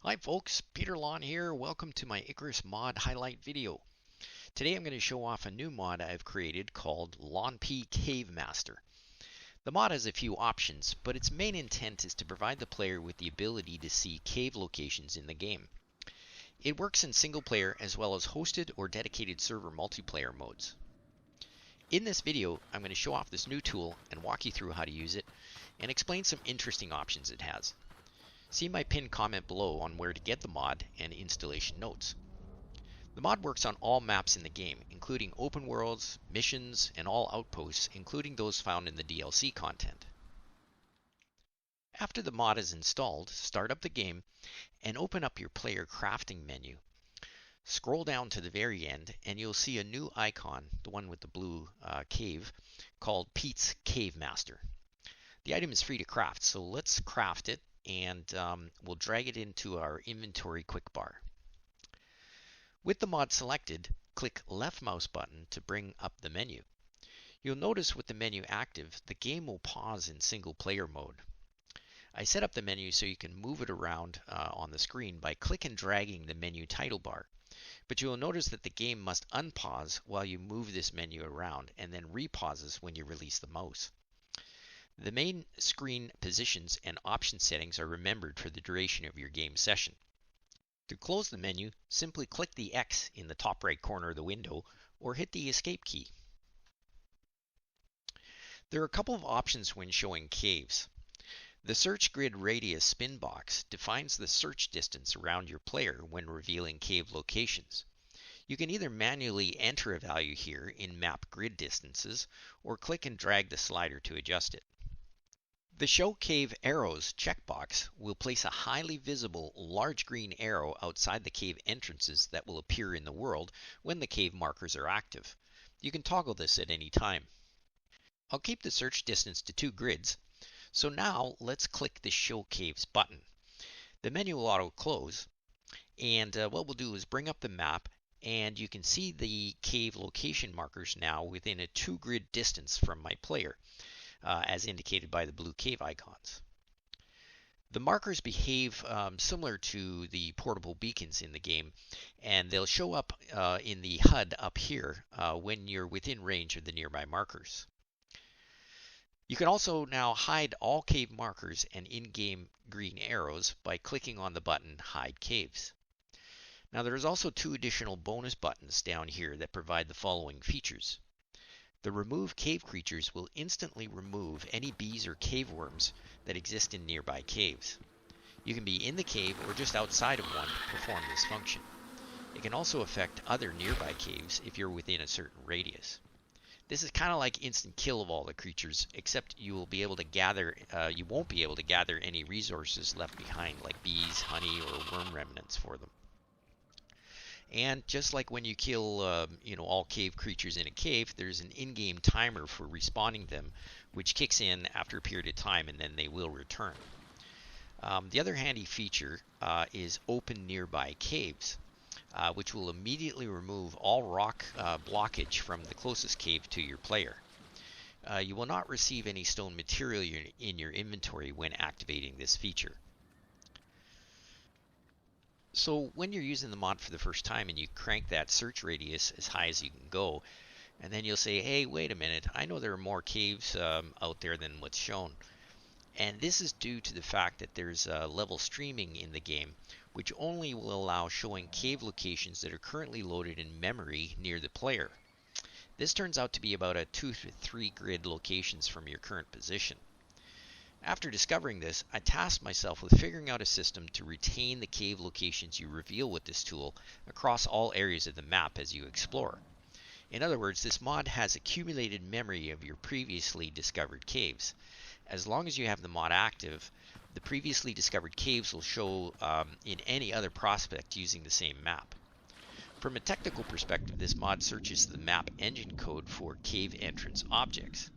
Hi folks, Peter Lawn here. Welcome to my Icarus mod highlight video. Today I'm going to show off a new mod I've created called Lawn P Cave Master. The mod has a few options, but its main intent is to provide the player with the ability to see cave locations in the game. It works in single player as well as hosted or dedicated server multiplayer modes. In this video, I'm going to show off this new tool and walk you through how to use it and explain some interesting options it has. See my pinned comment below on where to get the mod and installation notes. The mod works on all maps in the game, including open worlds, missions, and all outposts, including those found in the DLC content. After the mod is installed, start up the game and open up your player crafting menu. Scroll down to the very end and you'll see a new icon, the one with the blue cave, called Pete's Cave Master. The item is free to craft, so let's craft it. And we'll drag it into our inventory quick bar. With the mod selected, click left mouse button to bring up the menu. You'll notice with the menu active, the game will pause in single player mode. I set up the menu so you can move it around on the screen by click and dragging the menu title bar. But you will notice that the game must unpause while you move this menu around and then repauses when you release the mouse. The main screen positions and option settings are remembered for the duration of your game session. To close the menu, simply click the X in the top right corner of the window or hit the escape key. There are a couple of options when showing caves. The search grid radius spin box defines the search distance around your player when revealing cave locations. You can either manually enter a value here in map grid distances or click and drag the slider to adjust it. The Show Cave Arrows checkbox will place a highly visible large green arrow outside the cave entrances that will appear in the world when the cave markers are active. You can toggle this at any time. I'll keep the search distance to 2 grids, so now let's click the Show Caves button. The menu will auto-close, and what we'll do is bring up the map, and you can see the cave location markers now within a 2 grid distance from my player. As indicated by the blue cave icons. The markers behave similar to the portable beacons in the game, and they'll show up in the HUD up here when you're within range of the nearby markers. You can also now hide all cave markers and in-game green arrows by clicking on the button Hide Caves. Now there is also 2 additional bonus buttons down here that provide the following features. The Remove Cave Creatures will instantly remove any bees or cave worms that exist in nearby caves. You can be in the cave or just outside of one to perform this function. It can also affect other nearby caves if you're within a certain radius. This is kind of like instant kill of all the creatures, except you won't be able to gather any resources left behind like bees, honey, or worm remnants for them. And just like when you kill, all cave creatures in a cave, there's an in-game timer for respawning them, which kicks in after a period of time, and then they will return. The other handy feature is Open Nearby Caves, which will immediately remove all rock blockage from the closest cave to your player. You will not receive any stone material in your inventory when activating this feature. So when you're using the mod for the first time and you crank that search radius as high as you can go, and then you'll say, hey, wait a minute, I know there are more caves out there than what's shown. And this is due to the fact that there's level streaming in the game, which only will allow showing cave locations that are currently loaded in memory near the player. This turns out to be about a 2 to 3 grid locations from your current position. After discovering this, I tasked myself with figuring out a system to retain the cave locations you reveal with this tool across all areas of the map as you explore. In other words, this mod has accumulated memory of your previously discovered caves. As long as you have the mod active, the previously discovered caves will show in any other prospect using the same map. From a technical perspective, this mod searches the map engine code for cave entrance objects.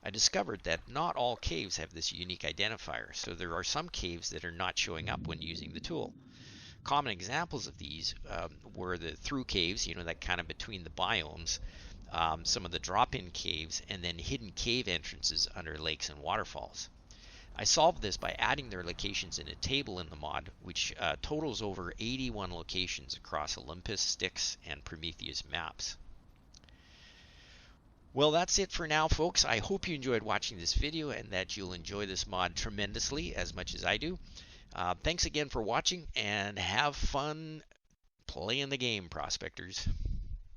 I discovered that not all caves have this unique identifier, so there are some caves that are not showing up when using the tool. Common examples of these were the through caves, that kind of between the biomes, some of the drop-in caves, and then hidden cave entrances under lakes and waterfalls. I solved this by adding their locations in a table in the mod, which totals over 81 locations across Olympus, Styx, and Prometheus maps. Well, that's it for now, folks. I hope you enjoyed watching this video and that you'll enjoy this mod tremendously as much as I do. Thanks again for watching, and have fun playing the game, prospectors.